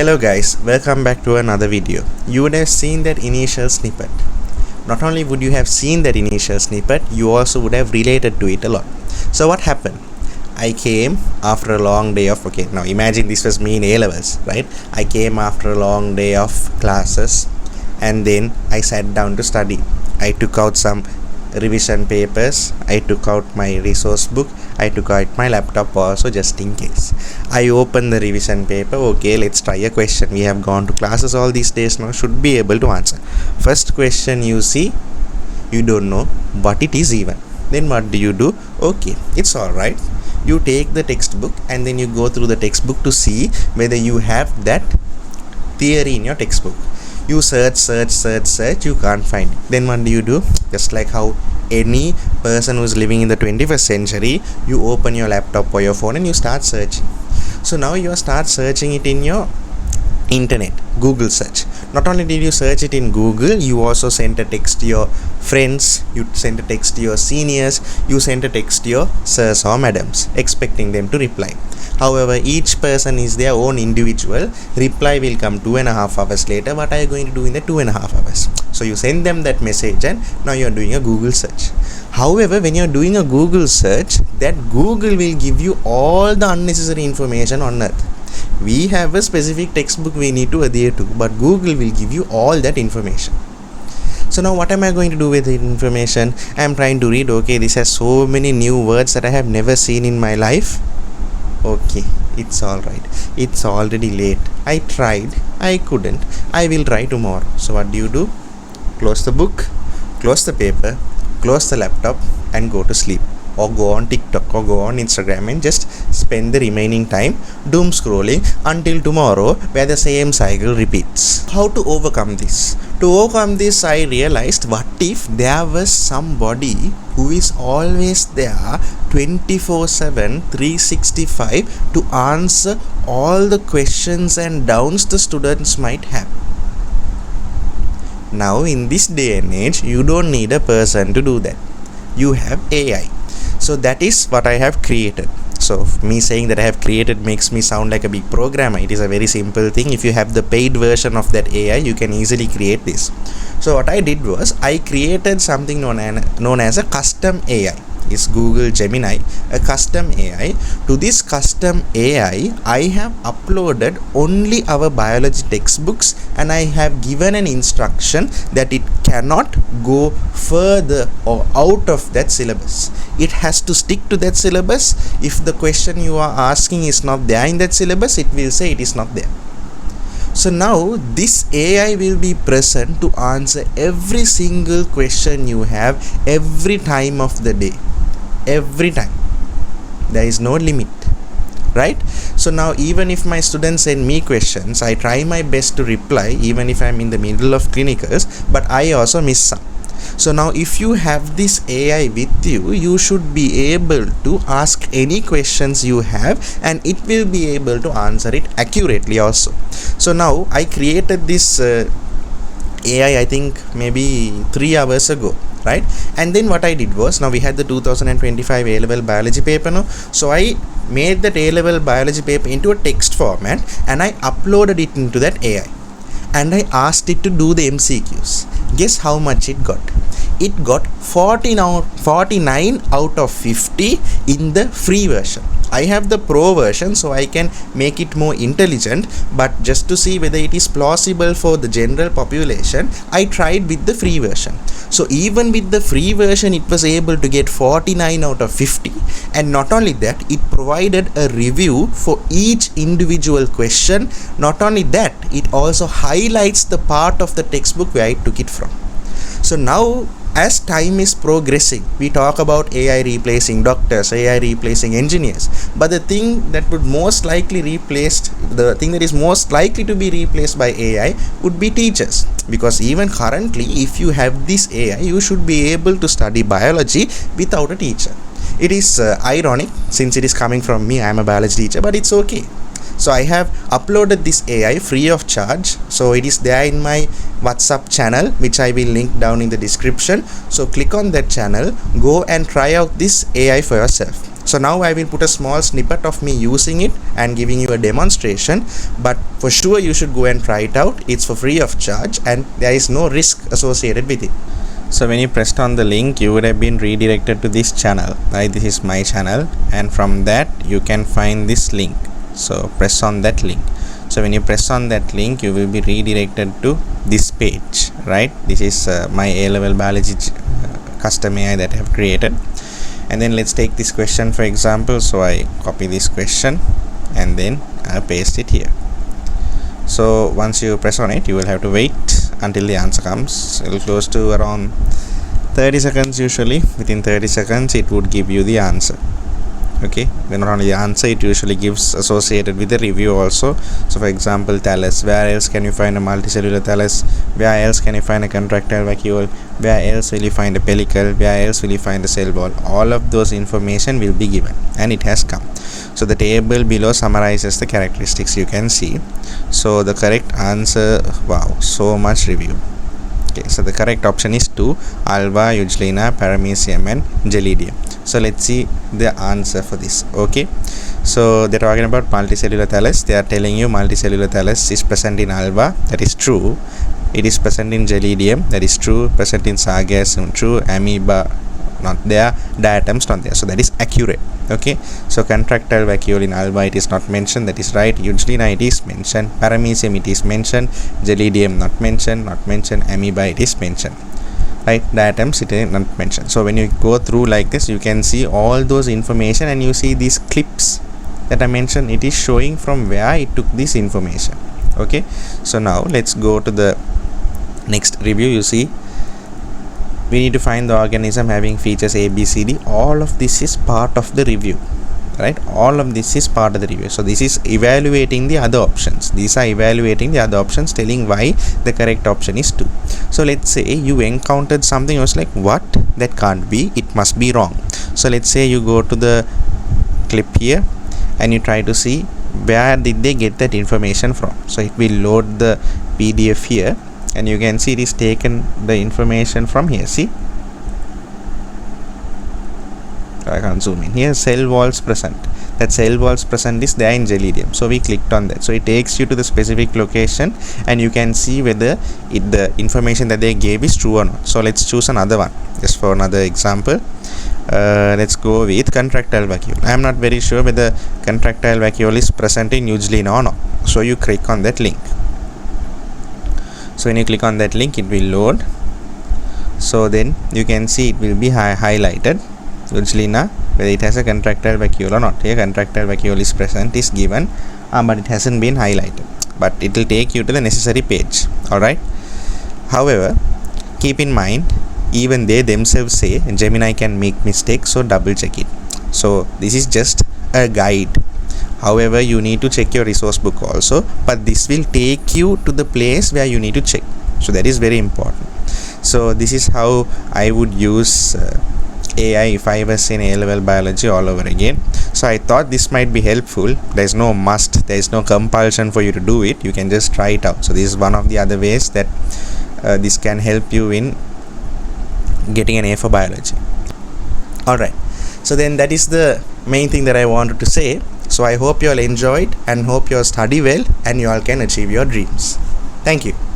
Hello guys, welcome back to another video. You would have seen that initial snippet. Not only would you have seen that initial snippet, you also would have related to it a lot. So what happened? I came after a long day of, now imagine this was me in A-levels, right? I came after a long day of classes and then I sat down to study. I took out some revision papers, I took out my resource book, I took out my laptop also just in case. I opened the revision paper. Okay, let's try a question. We have gone to classes all these days now, should be able to answer. First question you see, you don't know what it is even. Then what do? Okay, it's alright. You take the textbook and then you go through the textbook to see whether you have that theory in your textbook. You search, you can't find it. Then what do? Just like how any person who is living in the 21st century, you open your laptop or your phone and you start searching. So now you start searching it in your internet, Google search. Not only did you search it in Google, you also sent a text to your friends, you sent a text to your seniors, you sent a text to your sirs or madams, expecting them to reply. However, each person is their own individual. Reply will come 2.5 hours later. What are you going to do in the 2.5 hours? So you send them that message and now you are doing a Google search. However, when you are doing a Google search, that Google will give you all the unnecessary information on earth. We have a specific textbook we need to adhere to, but Google will give you all that information. So now what am I going to do with the information? I am trying to read, okay, this has so many new words that I have never seen in my life. Okay, it's alright. It's already late. I tried. I couldn't. I will try tomorrow. So what do? Close the book, close the paper, close the laptop and go to sleep. Or go on TikTok or go on Instagram and just spend the remaining time doom scrolling until tomorrow, where the same cycle repeats. How to overcome this? To overcome this, I realized, what if there was somebody who is always there 24/7, 365 to answer all the questions and doubts the students might have. Now in this day and age, you don't need a person to do that. You have AI. So that is what I have created. So me saying that I have created makes me sound like a big programmer. It is a very simple thing. If you have the paid version of that AI, you can easily create this. So what I did was, I created something known as a custom AI. It's Google Gemini, a custom AI. To this custom AI, I have uploaded only our biology textbooks and I have given an instruction that it cannot go further or out of that syllabus. It has to stick to that syllabus. If the question you are asking is not there in that syllabus, it will say it is not there. So now this AI will be present to answer every single question you have every time of the day. Every time. There is no limit, right? So now even if my students send me questions, I try my best to reply even if I'm in the middle of clinicals, but I also miss some. So now if you have this AI with you, you should be able to ask any questions you have and it will be able to answer it accurately also. So now I created this AI, I think maybe 3 hours ago, right? And then what I did was, now we had the 2025 A-level biology paper now. So I made that A-level biology paper into a text format and I uploaded it into that AI. And I asked it to do the MCQs. Guess how much it got? It got 49 out of 50 in the free version. I have the pro version so I can make it more intelligent, but just to see whether it is plausible for the general population, I tried with the free version. So even with the free version, it was able to get 49 out of 50. And not only that, it provided a review for each individual question. Not only that, it also highlights the part of the textbook where I took it from. So now, as time is progressing, we talk about AI replacing doctors, AI replacing engineers, but the thing that is most likely to be replaced by AI would be teachers. Because even currently, if you have this AI, you should be able to study biology without a teacher. It is ironic since it is coming from me. I am a biology teacher, but it's okay. So I have uploaded this AI free of charge. So it is there in my WhatsApp channel, which I will link down in the description. So click on that channel, go and try out this AI for yourself. So now I will put a small snippet of me using it and giving you a demonstration, but for sure you should go and try it out. It's for free of charge and there is no risk associated with it. So when you pressed on the link, you would have been redirected to this channel, right? This is my channel, and from that you can find this link. So press on that link. So when you press on that link, you will be redirected to this page, right? This is my A-level biology custom AI that I have created. And then let's take this question for example. So I copy this question and then I paste it here. So once you press on it, you will have to wait until the answer comes. It will close to around 30 seconds usually. Within 30 seconds it would give you the answer. Okay, not only the answer, it usually gives associated with the review also. So for example, thallus, where else can you find a multicellular thallus? Where else can you find a contractile vacuole? Where else will you find a pellicle? Where else will you find a cell wall? All of those information will be given, and it has come. So the table below summarizes the characteristics you can see. So the correct answer, wow, so much review. Okay, so the correct option is 2, alba, euglena, paramecium and gelidium. So let's see the answer for this. Okay, so they're talking about multicellular thallus. They are telling you multicellular thallus is present in alba, that is true. It is present in gelidium, that is true. Present in sargassum, true. Amoeba, not there. Diatoms, not there. So that is accurate. Okay, so contractile vacuole in alba, it is not mentioned, that is right. Euglena, it is mentioned. Paramecium, it is mentioned. Gelidium, not mentioned. Amoeba, it is mentioned, right? Diatoms, it is not mentioned. So when you go through like this, you can see all those information, and you see these clips that I mentioned. It is showing from where it took this information. Okay, so now let's go to the next review. You see, we need to find the organism having features A, B, C, D. All of this is part of the review, right? All of this is part of the review. So this is evaluating the other options. These are evaluating the other options, telling why the correct option is 2. So let's say you encountered something, you was like, what? That can't be, it must be wrong. So let's say you go to the clip here and you try to see where did they get that information from. So it will load the PDF here, and you can see it is taken the information from here. See, I can't zoom in here. Cell walls present, that cell walls present is there in gelidium. So we clicked on that, so it takes you to the specific location, and you can see whether the information that they gave is true or not. So let's choose another one just for another example. Let's go with contractile vacuole. I am not very sure whether contractile vacuole is present in euglena or not. So you click on that link. So when you click on that link, it will load. So then you can see it will be highlighted euglena, whether it has a contractile vacuole or not. Here contractile vacuole is present, is given, but it hasn't been highlighted, but it will take you to the necessary page. Alright, however, keep in mind, even they themselves say Gemini can make mistakes, so double check it. So this is just a guide. However, you need to check your resource book also, but this will take you to the place where you need to check. So that is very important. So this is how I would use AI if I was in A-level biology all over again. So I thought this might be helpful. There is no must, there is no compulsion for you to do it. You can just try it out. So this is one of the other ways that this can help you in getting an A for biology. Alright, so then that is the main thing that I wanted to say. So I hope you all enjoyed and hope you all study well and you all can achieve your dreams. Thank you.